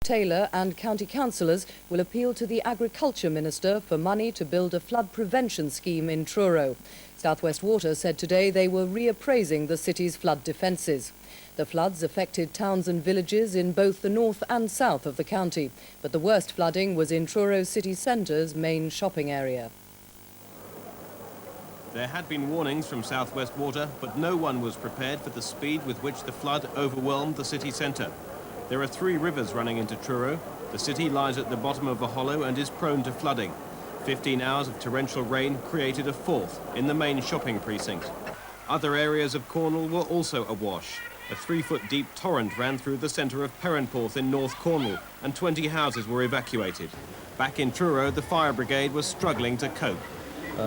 Taylor and county councillors will appeal to the Agriculture Minister for money to build a flood prevention scheme in Truro. South West Water said today they were reappraising the city's flood defences. The floods affected towns and villages in both the north and south of the county, but the worst flooding was in Truro city centre's main shopping area. There had been warnings from South West Water, but no one was prepared for the speed with which the flood overwhelmed the city centre. There are 3 rivers running into Truro. The city lies at the bottom of a hollow and is prone to flooding. 15 hours of torrential rain created a 4th in the main shopping precinct. Other areas of Cornwall were also awash. A 3-foot deep torrent ran through the centre of Perranporth in North Cornwall, and 20 houses were evacuated. Back in Truro, the fire brigade was struggling to cope.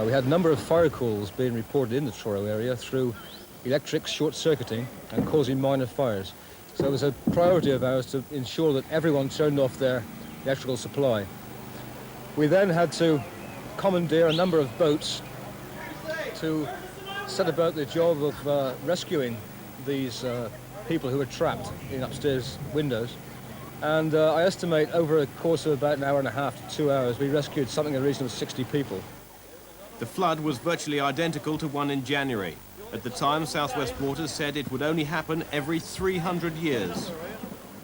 We had a number of fire calls being reported in the Truro area through electric short-circuiting and causing minor fires. So it was a priority of ours to ensure that everyone turned off their electrical supply. We then had to commandeer a number of boats to set about the job of rescuing these people who were trapped in upstairs windows. And I estimate over a course of about an hour and a half to 2 hours, we rescued something in the region of 60 people. The flood was virtually identical to one in January. At the time, South West Water said it would only happen every 300 years.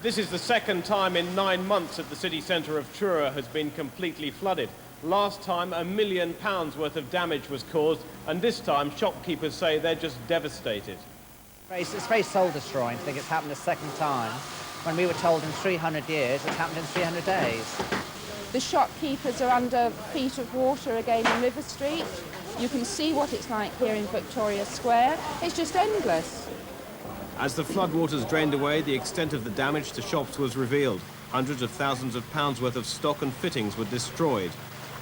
This is the second time in 9 months that the city centre of Truro has been completely flooded. Last time, £1 million worth of damage was caused, and this time, shopkeepers say they're just devastated. It's very soul-destroying to think it's happened a second time, when we were told in 300 years it's happened in 300 days. The shopkeepers are under feet of water again in River Street. You can see what it's like here in Victoria Square. It's just endless. As the floodwaters drained away, the extent of the damage to shops was revealed. Hundreds of thousands of pounds worth of stock and fittings were destroyed.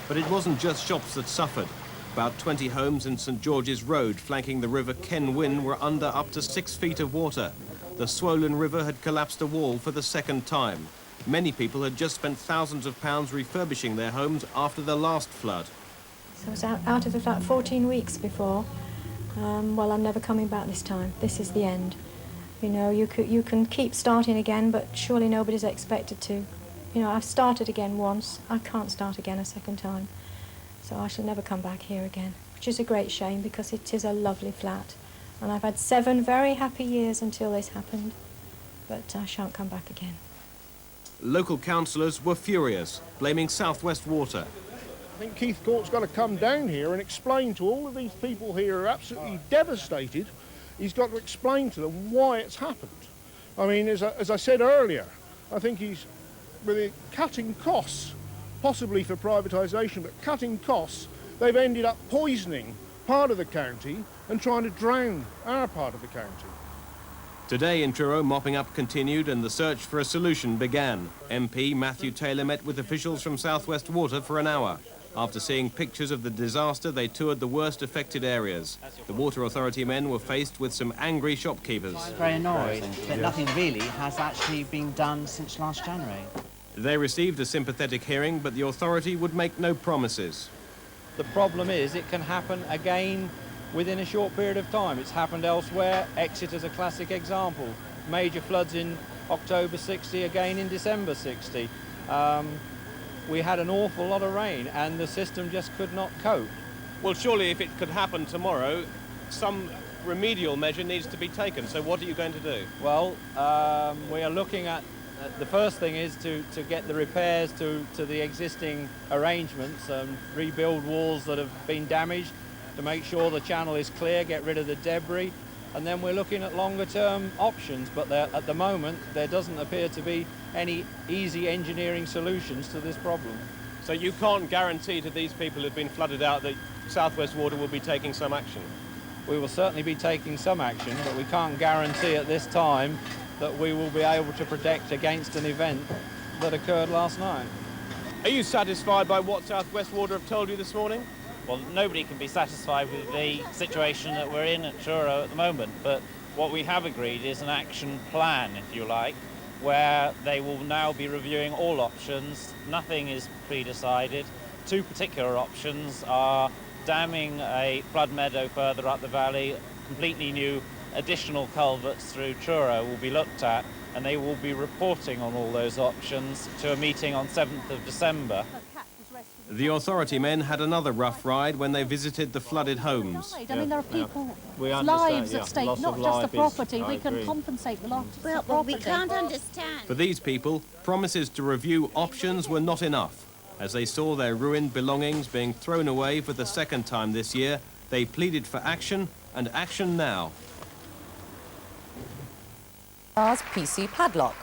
But it wasn't just shops that suffered. About 20 homes in St George's Road, flanking the River Kenwyn, were under up to 6 feet of water. The swollen river had collapsed a wall for the second time. Many people had just spent thousands of pounds refurbishing their homes after the last flood. So I was out of the flat 14 weeks before. Well, I'm never coming back this time. This is the end. You know, you can keep starting again, but surely nobody's expected to. You know, I've started again once. I can't start again a second time. So I shall never come back here again, which is a great shame because it is a lovely flat. And I've had 7 very happy years until this happened, but I shan't come back again. Local councillors were furious, blaming South West Water. I think Keith Court's got to come down here and explain to all of these people here who are absolutely devastated. He's got to explain to them why it's happened. I mean, as I said earlier, I think he's really cutting costs, possibly for privatisation, but cutting costs. They've ended up poisoning part of the county and trying to drown our part of the county. Today in Truro, mopping up continued and the search for a solution began. MP Matthew Taylor met with officials from South West Water for an hour. After seeing pictures of the disaster, they toured the worst affected areas. The Water Authority men were faced with some angry shopkeepers. Very annoyed that nothing really has actually been done since last January. They received a sympathetic hearing, but the authority would make no promises. The problem is it can happen again within a short period of time. It's happened elsewhere. Exeter's a classic example. Major floods in October 60, again in December 60. We had an awful lot of rain and the system just could not cope. Well, surely if it could happen tomorrow, some remedial measure needs to be taken. So what are you going to do? Well, we are looking at the first thing is to get the repairs to the existing arrangements, rebuild walls that have been damaged, to make sure the channel is clear, get rid of the debris, and then we're looking at longer-term options, but at the moment there doesn't appear to be any easy engineering solutions to this problem. So you can't guarantee to these people who've been flooded out that South West Water will be taking some action? We will certainly be taking some action, but we can't guarantee at this time that we will be able to protect against an event that occurred last night. Are you satisfied by what South West Water have told you this morning? Well, nobody can be satisfied with the situation that we're in at Truro at the moment, but what we have agreed is an action plan, if you like, where they will now be reviewing all options. Nothing is pre-decided. 2 particular options are damming a flood meadow further up the valley, completely new additional culverts through Truro will be looked at, and they will be reporting on all those options to a meeting on 7th of December. The authority men had another rough ride when they visited the flooded homes. I mean, there are people's lives at stake, not just the property. We can compensate the loss of the property. We can't understand. For these people, promises to review options were not enough. As they saw their ruined belongings being thrown away for the second time this year, they pleaded for action, and action now. PC padlock.